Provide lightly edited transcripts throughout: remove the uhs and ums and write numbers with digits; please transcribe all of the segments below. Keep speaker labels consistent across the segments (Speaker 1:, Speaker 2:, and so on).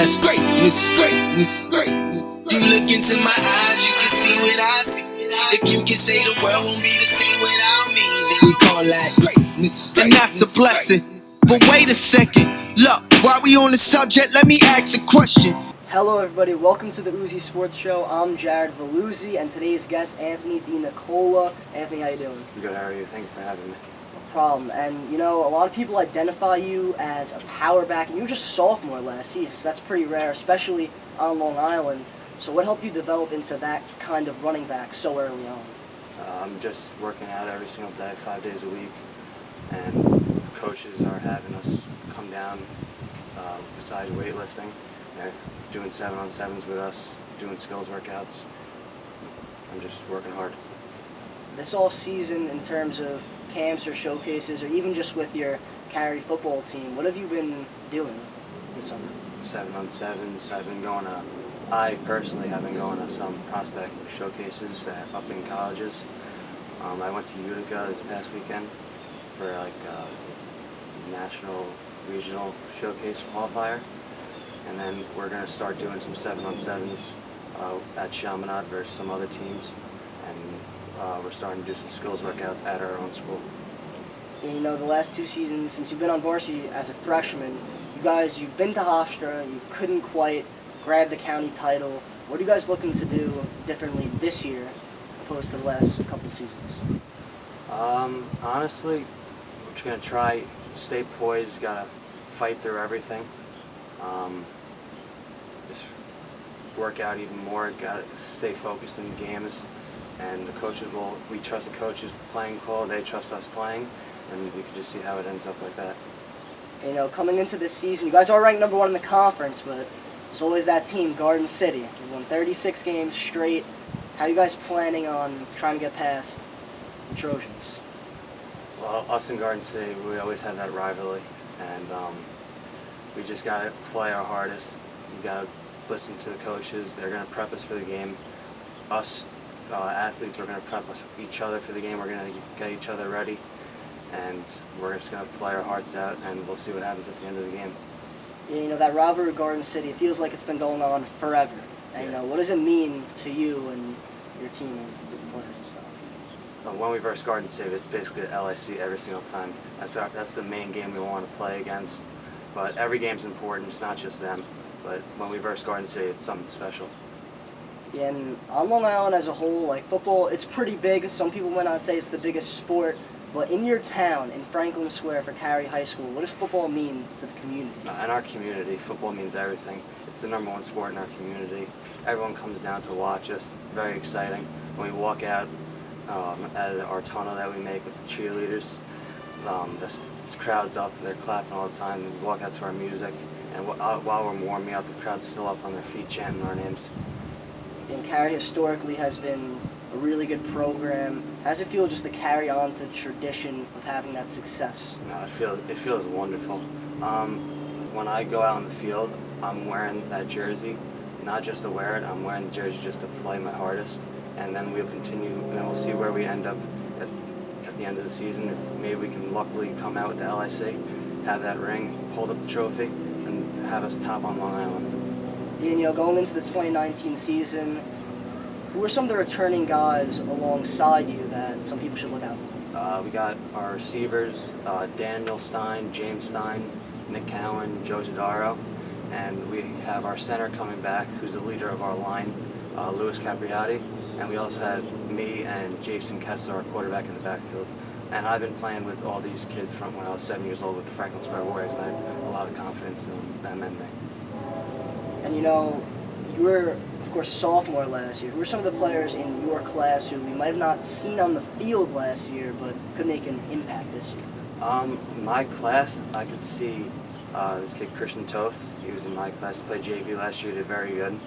Speaker 1: that's greatness. You look into my eyes, you can see what I see. If you can say the world won't be the same without me, then we call that greatness. And that's a blessing. But wait a second, look, while we on the subject, let me ask a question.
Speaker 2: Hello everybody, welcome to the Uzzi Sports Show. I'm jaredvhockey, and today's guest, Anthony DeNicola. Anthony, how you doing?
Speaker 3: Good, how are you? Thank you for having me.
Speaker 2: No problem. And you know, a lot of people identify you as a power back, and you were just a sophomore last season, so that's pretty rare, especially on Long Island. So what helped you develop into that kind of running back so early on?
Speaker 3: I'm just working out every single day, 5 days a week, and coaches are having us come down besides weightlifting. They're doing 7-on-7s with us, doing skills workouts. I'm just working hard.
Speaker 2: This off season, in terms of camps or showcases, or even just with your Carey football team, what have you been doing this summer?
Speaker 3: 7-on-7s. I personally have been going to some prospect showcases up in colleges. I went to Utica this past weekend for like a national regional showcase qualifier. And then we're going to start doing some 7-on-7s at Chaminade versus some other teams. And we're starting to do some skills workouts at our own school.
Speaker 2: And, you know, the last 2 seasons, since you've been on varsity as a freshman, you've been to Hofstra, you couldn't quite grab the county title. What are you guys looking to do differently this year opposed to the last couple of seasons?
Speaker 3: Honestly, we're just going to try stay poised. We've got to fight through everything. Just work out even more. Got to stay focused in the games, and we trust the coaches playing call. They trust us playing, and we can just see how it ends up like that.
Speaker 2: You know, coming into this season, you guys are ranked number 1 in the conference, but there's always that team, Garden City. You won 36 games straight. How are you guys planning on trying to get past the Trojans?
Speaker 3: Well, us and Garden City, we always have that rivalry, and we just got to play our hardest. We got to listen to the coaches. They're going to prep us for the game. Us athletes are going to prep each other for the game. We're going to get each other ready, and we're just going to play our hearts out, and we'll see what happens at the end of the game.
Speaker 2: Yeah, you know, that rivalry with Garden City, it feels like it's been going on forever. And, you know, what does it mean to you and your team as players and stuff?
Speaker 3: When we verse Garden City, it's basically the LIC every single time. That's the main game we want to play against. But every game's important. It's not just them. But when we verse Garden City, it's something special.
Speaker 2: Yeah, and on Long Island as a whole, like football, it's pretty big. Some people might not say it's the biggest sport. But in your town, in Franklin Square for Carey High School, what does football mean to the community?
Speaker 3: In our community, football means everything. It's the number 1 sport in our community. Everyone comes down to watch us. Very exciting. When we walk out at our tunnel that we make with the cheerleaders, the crowd's up, they're clapping all the time. We walk out to our music, and while we're warming up, the crowd's still up on their feet chanting our names.
Speaker 2: And Carey historically has been a really good program. How does it feel just to carry on the tradition of having that success?
Speaker 3: No, it feels wonderful. When I go out on the field, I'm wearing that jersey, not just to wear it, I'm wearing the jersey just to play my hardest. And then we'll continue, and we'll see where we end up at the end of the season. If maybe we can luckily come out with the LIC, have that ring, hold up the trophy, and have us top on Long Island.
Speaker 2: And, you know, going into the 2019 season, who are some of the returning guys alongside you that some people should look out for?
Speaker 3: We got our receivers, Daniel Stein, James Stein, Nick Cowan, Joe Todaro, and we have our center coming back, who's the leader of our line, Louis Capriati, and we also have me and Jason Kessler, our quarterback in the backfield. And I've been playing with all these kids from when I was 7 years old with the Franklin Square Warriors, and I have a lot of confidence in them and me.
Speaker 2: And, you know, you were, of course, a sophomore last year. Who were some of the players in your class who we might have not seen on the field last year but could make an impact this year?
Speaker 3: My class, I could see this kid Christian Toth. He was in my class, played JV last year, did very good.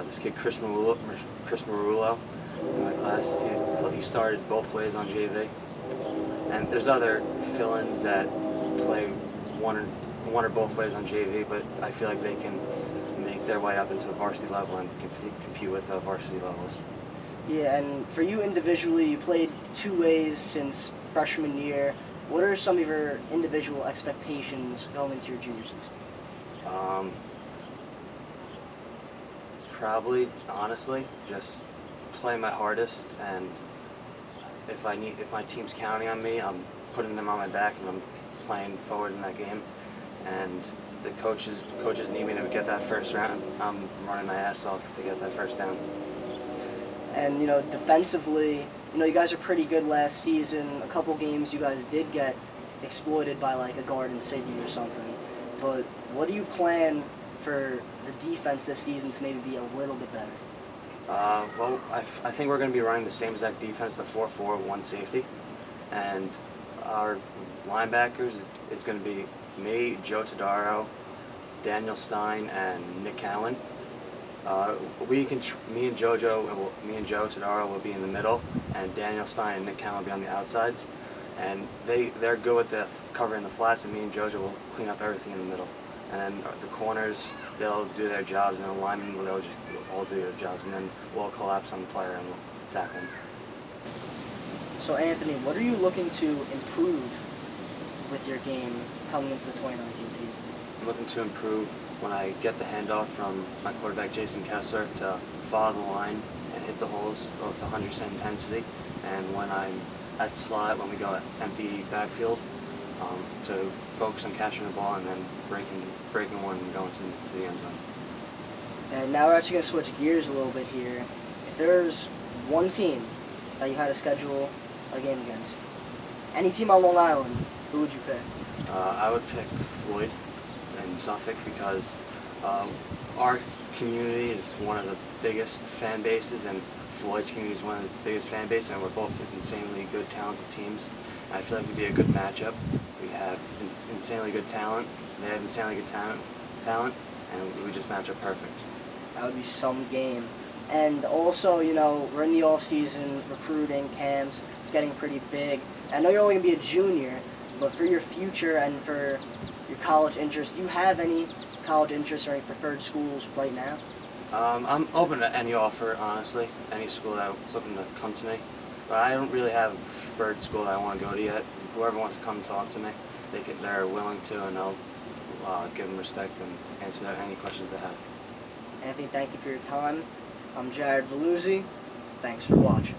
Speaker 3: This kid Chris Marullo in my class, he started both ways on JV. And there's other fill-ins that play one or both ways on JV, but I feel like they can make their way up into the varsity level and compete with the varsity levels.
Speaker 2: Yeah, and for you individually, you played 2 ways since freshman year. what are some of your individual expectations going into your junior season?
Speaker 3: Probably, honestly, just play my hardest, and if my team's counting on me, I'm putting them on my back and I'm playing forward in that game. And the coaches need me to get that first round. I'm running my ass off to get that first down.
Speaker 2: And, defensively, you guys are pretty good last season. A couple games you guys did get exploited by like a guard in Sydney or something. But what do you plan for the defense this season to maybe be a little bit better?
Speaker 3: Well, I think we're going to be running the same exact defense, the 4-4, 1 safety. And our linebackers, it's going to be me, Joe Todaro, Daniel Stein, and Nick Cowan. Me and Joe Todaro will be in the middle, and Daniel Stein and Nick Cowan will be on the outsides. And they're good with the covering the flats, and me and Jojo will clean up everything in the middle. And then the corners, they'll do their jobs, and the linemen will just all do their jobs, and then we'll collapse on the player and we'll tackle him.
Speaker 2: So Anthony, what are you looking to improve with your game coming into the 2019 season?
Speaker 3: I'm looking to improve when I get the handoff from my quarterback Jason Kessler to follow the line and hit the holes with 100% intensity, and when I'm at slot, when we go empty backfield, to focus on catching the ball and then breaking one and going to the end zone.
Speaker 2: And now we're actually going to switch gears a little bit here. If there's one team that you had to schedule a game against, any team on Long Island, who would you pick?
Speaker 3: I would pick Floyd in Suffolk because our community is one of the biggest fan bases, and Floyd's community is one of the biggest fan bases, and we're both insanely good, talented teams. And I feel like it'd be a good matchup. We have insanely good talent. They have insanely good talent, and we just match up perfect.
Speaker 2: That would be some game. And also, we're in the off-season, recruiting, camps. It's getting pretty big. I know you're only going to be a junior, but for your future and for your college interests, do you have any college interests or any preferred schools right now?
Speaker 3: I'm open to any offer, honestly, any school that's looking to come to me. But I don't really have a preferred school that I want to go to yet. Whoever wants to come talk to me, they're willing to, and I'll give them respect and answer any questions they have.
Speaker 2: Anthony, thank you for your time. I'm Jared Uzzi. Thanks for watching.